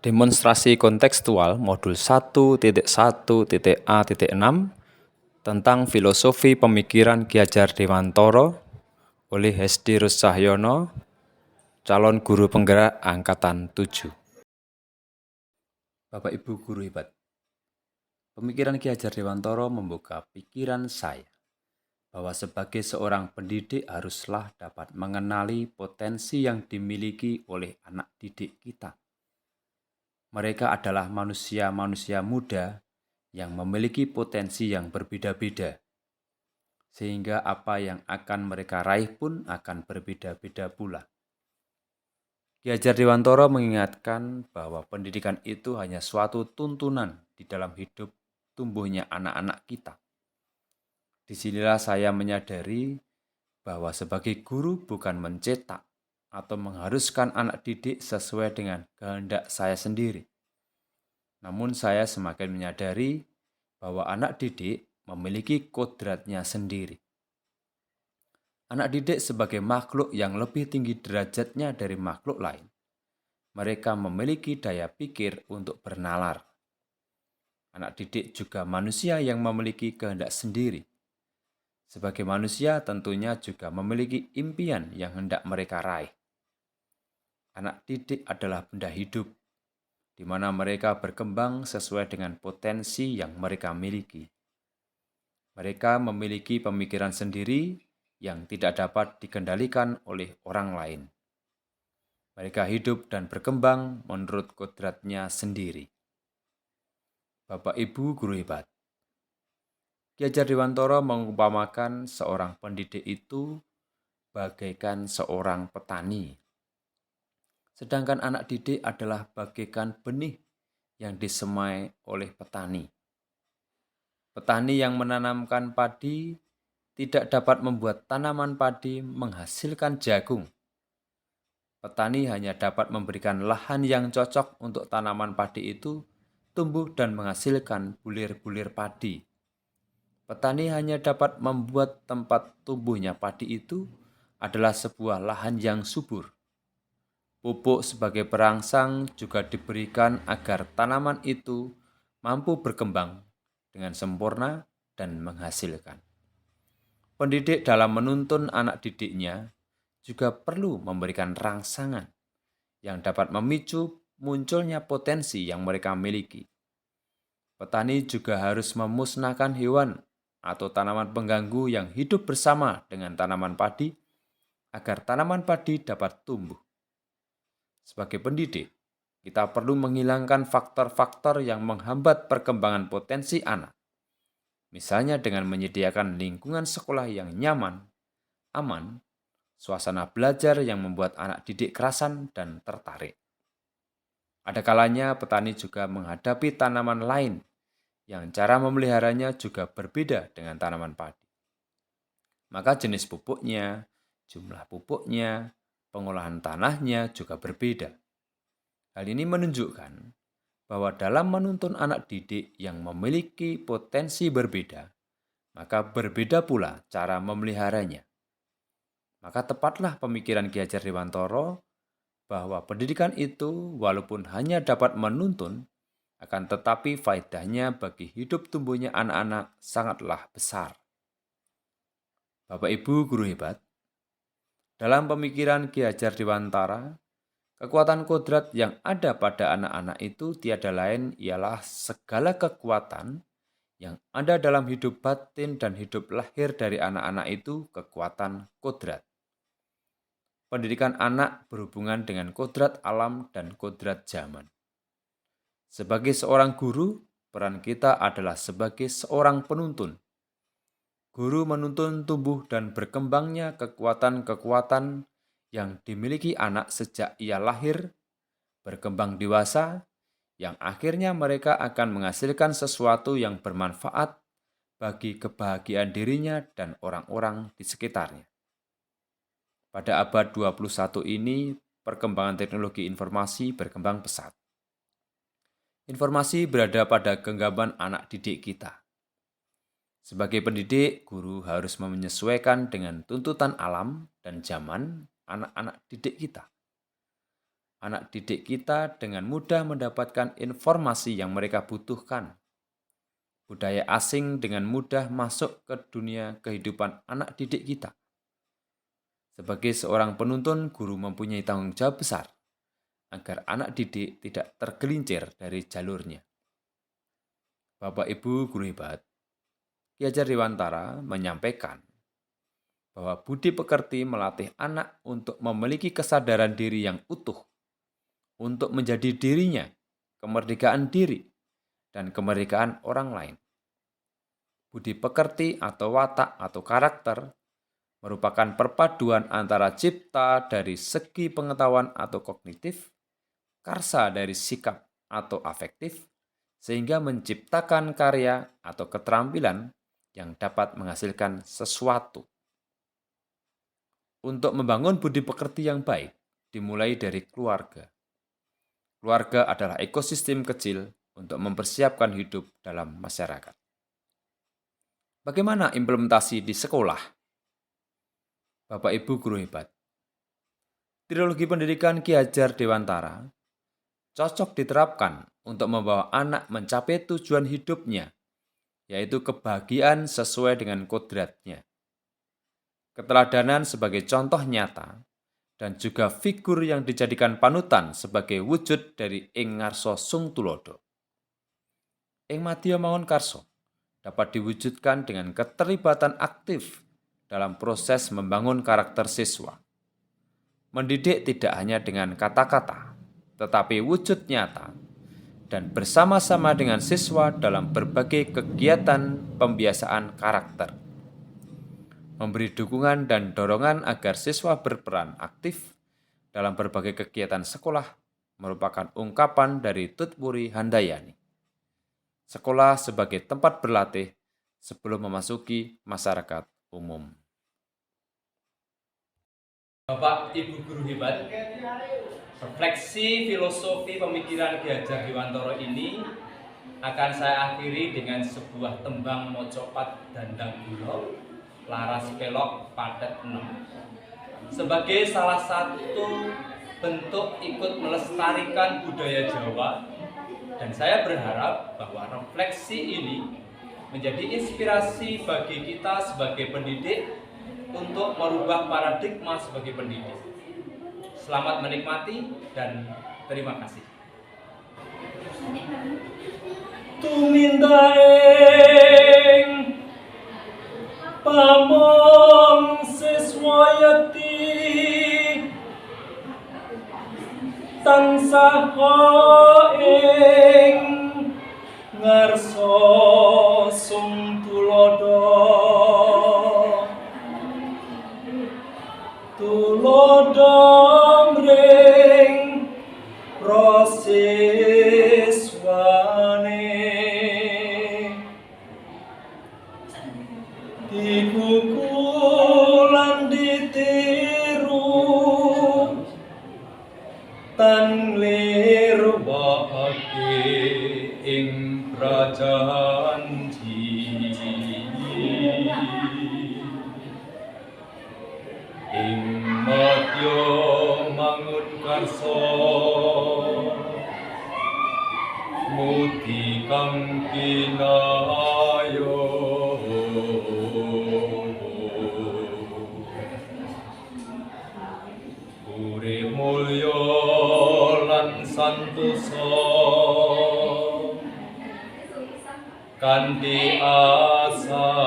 Demonstrasi kontekstual modul 1.1.A.6 tentang filosofi pemikiran Ki Hajar Dewantara oleh Hesti Ruscahyono, calon guru penggerak Angkatan 7. Bapak Ibu guru hebat, pemikiran Ki Hajar Dewantara membuka pikiran saya bahwa sebagai seorang pendidik haruslah dapat mengenali potensi yang dimiliki oleh anak didik kita. Mereka adalah manusia-manusia muda yang memiliki potensi yang berbeda-beda, sehingga apa yang akan mereka raih pun akan berbeda-beda pula. Ki Hajar Dewantara mengingatkan bahwa pendidikan itu hanya suatu tuntunan di dalam hidup tumbuhnya anak-anak kita. Disinilah saya menyadari bahwa sebagai guru bukan mencetak atau mengharuskan anak didik sesuai dengan kehendak saya sendiri. Namun saya semakin menyadari bahwa anak didik memiliki kodratnya sendiri. Anak didik sebagai makhluk yang lebih tinggi derajatnya dari makhluk lain. Mereka memiliki daya pikir untuk bernalar. Anak didik juga manusia yang memiliki kehendak sendiri. Sebagai manusia tentunya juga memiliki impian yang hendak mereka raih. Anak didik adalah benda hidup, di mana mereka berkembang sesuai dengan potensi yang mereka miliki. Mereka memiliki pemikiran sendiri yang tidak dapat dikendalikan oleh orang lain. Mereka hidup dan berkembang menurut kodratnya sendiri. Bapak Ibu guru hebat, Ki Hajar Dewantara mengumpamakan seorang pendidik itu bagaikan seorang petani. Sedangkan anak didik adalah bagaikan benih yang disemai oleh petani. Petani yang menanamkan padi tidak dapat membuat tanaman padi menghasilkan jagung. Petani hanya dapat memberikan lahan yang cocok untuk tanaman padi itu tumbuh dan menghasilkan bulir-bulir padi. Petani hanya dapat membuat tempat tumbuhnya padi itu adalah sebuah lahan yang subur. Pupuk sebagai perangsang juga diberikan agar tanaman itu mampu berkembang dengan sempurna dan menghasilkan. Pendidik dalam menuntun anak didiknya juga perlu memberikan rangsangan yang dapat memicu munculnya potensi yang mereka miliki. Petani juga harus memusnahkan hewan atau tanaman pengganggu yang hidup bersama dengan tanaman padi agar tanaman padi dapat tumbuh. Sebagai pendidik, kita perlu menghilangkan faktor-faktor yang menghambat perkembangan potensi anak. Misalnya dengan menyediakan lingkungan sekolah yang nyaman, aman, suasana belajar yang membuat anak didik kerasan dan tertarik. Ada kalanya petani juga menghadapi tanaman lain yang cara memeliharanya juga berbeda dengan tanaman padi. Maka jenis pupuknya, jumlah pupuknya, pengolahan tanahnya juga berbeda. Hal ini menunjukkan bahwa dalam menuntun anak didik yang memiliki potensi berbeda, maka berbeda pula cara memeliharanya. Maka tepatlah pemikiran Ki Hajar Dewantara bahwa pendidikan itu walaupun hanya dapat menuntun, akan tetapi faedahnya bagi hidup tumbuhnya anak-anak sangatlah besar. Bapak Ibu guru hebat, dalam pemikiran Ki Hajar Dewantara, kekuatan kodrat yang ada pada anak-anak itu tiada lain ialah segala kekuatan yang ada dalam hidup batin dan hidup lahir dari anak-anak itu kekuatan kodrat. Pendidikan anak berhubungan dengan kodrat alam dan kodrat zaman. Sebagai seorang guru, peran kita adalah sebagai seorang penuntun. Guru menuntun tumbuh dan berkembangnya kekuatan-kekuatan yang dimiliki anak sejak ia lahir, berkembang dewasa, yang akhirnya mereka akan menghasilkan sesuatu yang bermanfaat bagi kebahagiaan dirinya dan orang-orang di sekitarnya. Pada abad 21 ini, perkembangan teknologi informasi berkembang pesat. Informasi berada pada genggaman anak didik kita. Sebagai pendidik, guru harus menyesuaikan dengan tuntutan alam dan zaman anak-anak didik kita. anak didik kita dengan mudah mendapatkan informasi yang mereka butuhkan. Budaya asing dengan mudah masuk ke dunia kehidupan anak didik kita. Sebagai seorang penuntun, guru mempunyai tanggung jawab besar agar anak didik tidak tergelincir dari jalurnya. Bapak Ibu guru hebat, Ki Hajar Dewantara menyampaikan bahwa budi pekerti melatih anak untuk memiliki kesadaran diri yang utuh, untuk menjadi dirinya, kemerdekaan diri, dan kemerdekaan orang lain. Budi pekerti atau watak atau karakter merupakan perpaduan antara cipta dari segi pengetahuan atau kognitif, karsa dari sikap atau afektif, sehingga menciptakan karya atau keterampilan yang dapat menghasilkan sesuatu. Untuk membangun budi pekerti yang baik, dimulai dari keluarga. Keluarga adalah ekosistem kecil untuk mempersiapkan hidup dalam masyarakat. Bagaimana implementasi di sekolah? Bapak Ibu guru hebat, Trilogi Pendidikan Ki Hajar Dewantara cocok diterapkan untuk membawa anak mencapai tujuan hidupnya, yaitu kebahagiaan sesuai dengan kodratnya. Keteladanan sebagai contoh nyata dan juga figur yang dijadikan panutan sebagai wujud dari ing ngarsa sung tulodo. Ing madya mangun karso dapat diwujudkan dengan keterlibatan aktif dalam proses membangun karakter siswa. Mendidik tidak hanya dengan kata-kata, tetapi wujud nyata dan bersama-sama dengan siswa dalam berbagai kegiatan pembiasaan karakter. Memberi dukungan dan dorongan agar siswa berperan aktif dalam berbagai kegiatan sekolah merupakan ungkapan dari Tutpuri Handayani. Sekolah sebagai tempat berlatih sebelum memasuki masyarakat umum. Bapak Ibu guru hebat, refleksi filosofi pemikiran Ki Hajar Dewantara ini akan saya akhiri dengan sebuah tembang mocopat dandang gula laras pelok padet 6 sebagai salah satu bentuk ikut melestarikan budaya Jawa, dan saya berharap bahwa refleksi ini menjadi inspirasi bagi kita sebagai pendidik untuk merubah paradigma sebagai pendidik. Selamat menikmati dan terima kasih. Tumindaing pamong siswayati tansah ing ngarsa sung tulodo mring prosiswane dikukulan ditiru tan lirwake ing prajanji ing madya mangun karsa muti kang kinayo urip mulya lan santosa kanthi asa